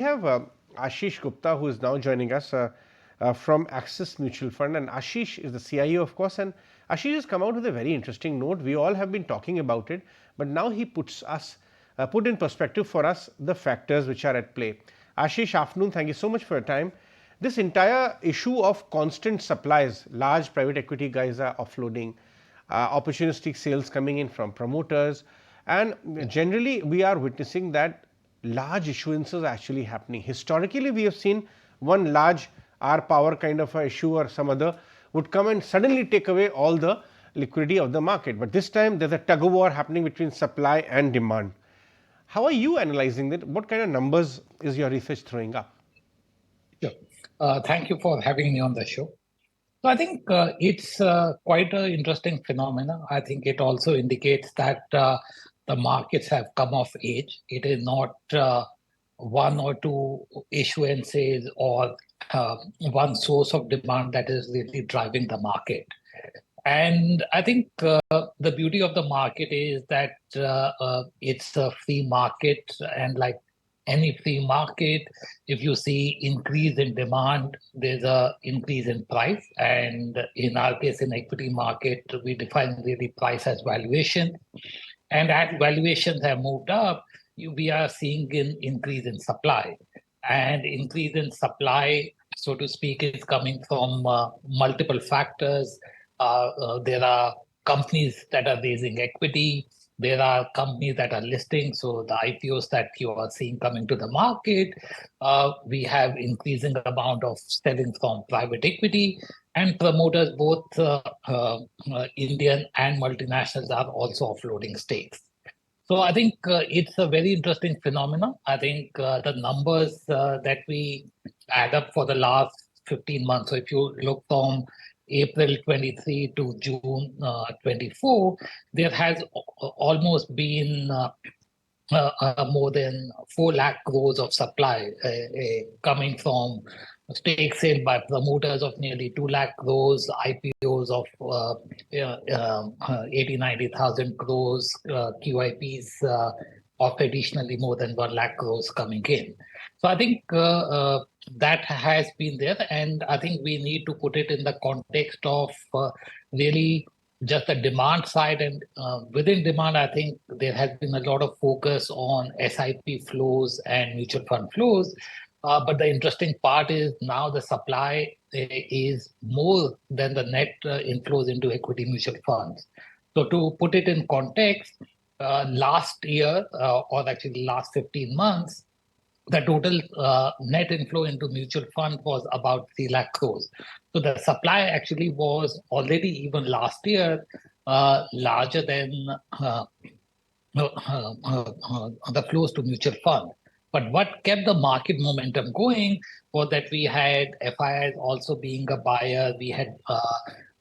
have Ashish Gupta, who is now joining us from Axis Mutual Fund, and Ashish is the CIO, of course. And Ashish has come out with a very interesting note. We all have been talking about it, but now he put in perspective for us the factors which are at play. Ashish, afternoon. Thank you so much for your time. This entire issue of constant supplies, large private equity guys are offloading, opportunistic sales coming in from promoters, and generally we are witnessing that large issuances are actually happening. Historically, we have seen one large R power kind of a issue or some other would come and suddenly take away all the liquidity of the market. But this time there's a tug of war happening between supply and demand. How are you analyzing that? What kind of numbers is your research throwing up? Sure. Thank you for having me on the show. So I think it's quite an interesting phenomenon. I think it also indicates that the markets have come of age. It is not one or two issuances or one source of demand that is really driving the market. And I think the beauty of the market is that it's a free market, and like any free market, if you see increase in demand, there's a increase in price. And in our case, in equity market, we define really price as valuation. And as valuations have moved up, we are seeing an increase in supply. And increase in supply, so to speak, is coming from multiple factors. There are companies that are raising equity. There are companies that are listing. So the IPOs that you are seeing coming to the market, we have increasing amount of selling from private equity, and promoters, both Indian and multinationals, are also offloading stakes. So I think it's a very interesting phenomenon. I think the numbers that we add up for the last 15 months. So if you look from April 23 to June 24, there has almost been more than 4 lakh crores of supply coming from stake sale by promoters of nearly 2 lakh crores, IPOs of 80, 90,000 crores, QIPs of additionally more than 1 lakh crores coming in. So I think that has been there, and I think we need to put it in the context of really just the demand side. And within demand, I think there has been a lot of focus on SIP flows and mutual fund flows. But the interesting part is now the supply is more than the net inflows into equity mutual funds. So to put it in context, last year, or actually last 15 months, the total net inflow into mutual fund was about 3 lakh crores. So the supply actually was already, even last year, larger than the flows to mutual fund. But what kept the market momentum going was that we had FIIs also being a buyer. We had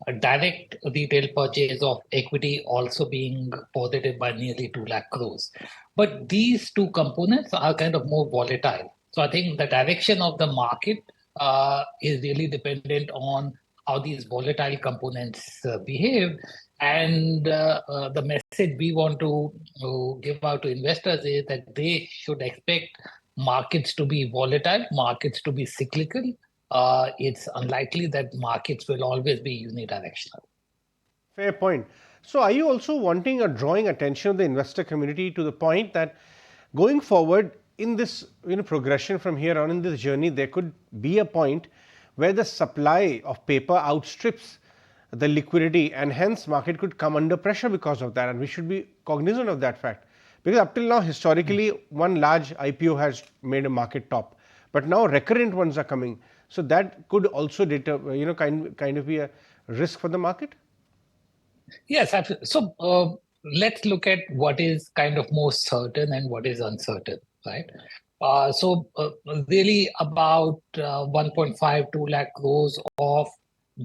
a direct retail purchase of equity also being positive by nearly 2 lakh crores. But these two components are kind of more volatile. So I think the direction of the market is really dependent on how these volatile components behave. And the message we want to give out to investors is that they should expect markets to be volatile, markets to be cyclical. It's unlikely that markets will always be unidirectional. Fair point. So, are you also wanting or drawing attention of the investor community to the point that going forward in this progression from here on in this journey, there could be a point where the supply of paper outstrips the liquidity, and hence market could come under pressure because of that, and we should be cognizant of that fact, because up till now historically one large IPO has made a market top, but now recurrent ones are coming, so that could also kind of be a risk for the market. Yes, absolutely. So let's look at what is kind of more certain and what is uncertain, right? Really about 1.5, 2 lakh crores of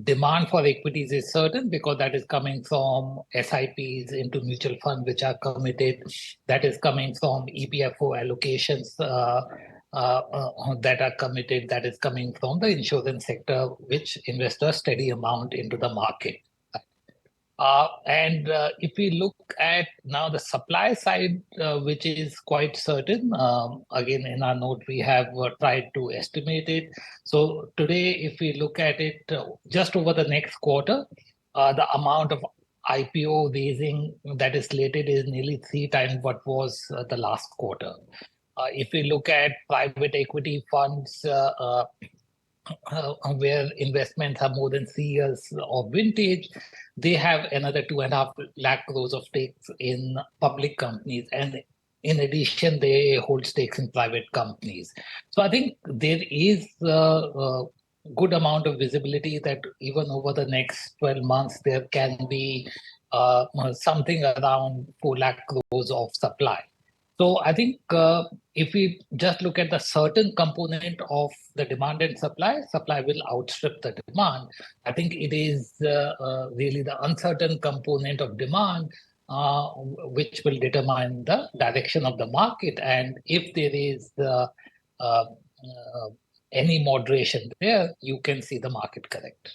demand for equities is certain, because that is coming from SIPs into mutual funds which are committed. That is coming from EPFO allocations that are committed. That is coming from the insurance sector, which invests a steady amount into the market. If we look at now the supply side, which is quite certain, again in our note we have tried to estimate it. So today, if we look at it just over the next quarter, the amount of IPO raising that is slated is nearly 3 times what was the last quarter. If we look at private equity funds, where investments are more than 3 years of vintage, they have another 2.5 lakh crores of stakes in public companies. And in addition, they hold stakes in private companies. So I think there is a good amount of visibility that even over the next 12 months, there can be something around 4 lakh crores of supply. So I think if we just look at the certain component of the demand and supply will outstrip the demand. I think it is really the uncertain component of demand which will determine the direction of the market. And if there is uh, any moderation there, you can see the market correct.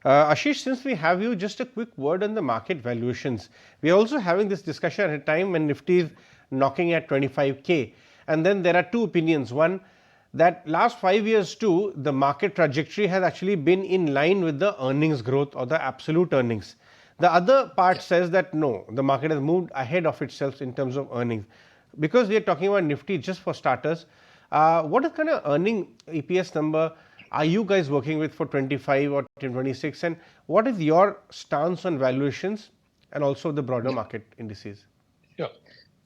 Ashish, since we have you, just a quick word on the market valuations. We are also having this discussion at a time when Nifty is knocking at 25K. And then there are two opinions. One, that last 5 years too, the market trajectory has actually been in line with the earnings growth or the absolute earnings. The other part says that no, the market has moved ahead of itself in terms of earnings. Because we are talking about Nifty just for starters, what is kind of earning EPS number are you guys working with for 25 or 26, and what is your stance on valuations and also the broader market indices? Sure.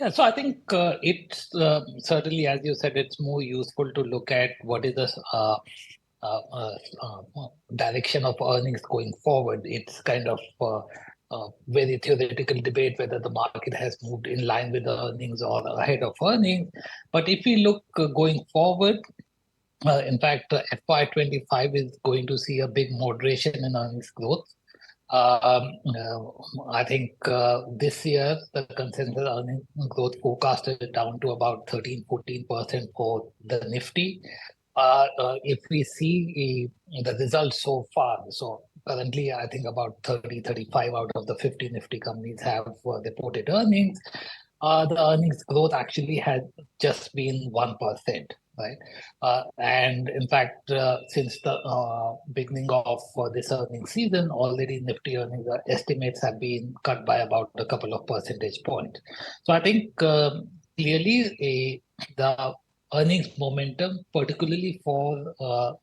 Yeah, so I think it's certainly, as you said, it's more useful to look at what is the direction of earnings going forward. It's kind of very theoretical debate whether the market has moved in line with the earnings or ahead of earnings. But if we look going forward, in fact, FY25 is going to see a big moderation in earnings growth. I think this year the consensus earnings growth forecasted down to about 13-14% for the Nifty. If we see the results so far, so currently I think about 30-35 out of the 50 Nifty companies have reported earnings. The earnings growth actually has just been 1%. Right, and in fact, since the beginning of this earnings season, already Nifty earnings estimates have been cut by about a couple of percentage points. So I think clearly the earnings momentum, particularly for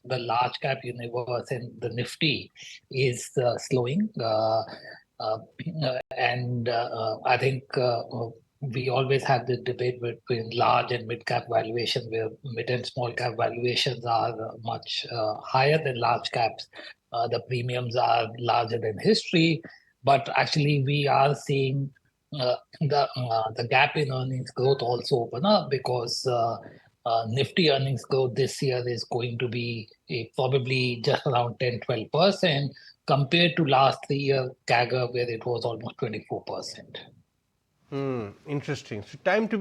the large cap universe and the Nifty, is slowing. I think we always have this debate between large and mid cap valuation, where mid and small cap valuations are much higher than large caps. The premiums are larger than history, but actually we are seeing the gap in earnings growth also open up, because Nifty earnings growth this year is going to be probably just around 10-12% compared to last 3 year CAGR, where it was almost 24%. Interesting. So time to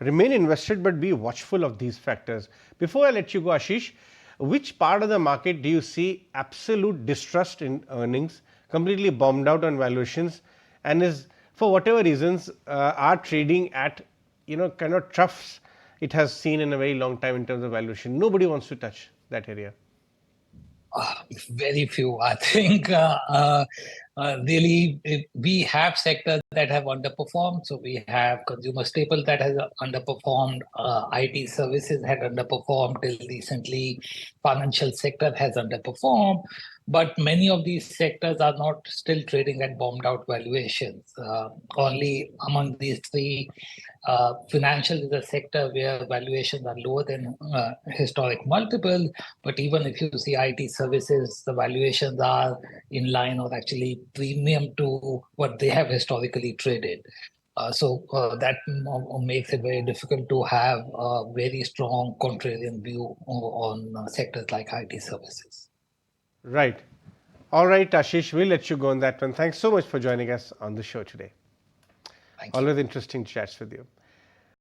remain invested, but be watchful of these factors. Before I let you go, Ashish, which part of the market do you see absolute distrust in earnings, completely bombed out on valuations, and is for whatever reasons are trading at kind of troughs it has seen in a very long time in terms of valuation? Nobody wants to touch that area. Very few. I think really we have sectors that have underperformed. So we have consumer staples that has underperformed. IT services had underperformed till recently. Financial sector has underperformed. But many of these sectors are not still trading at bombed out valuations. Only among these three, financial is a sector where valuations are lower than historic multiples. But even if you see IT services, the valuations are in line or actually premium to what they have historically traded. So that makes it very difficult to have a very strong contrarian view on sectors like IT services. Right. All right, Ashish, we'll let you go on that one. Thanks so much for joining us on the show today. Thank you. Always interesting chats with you.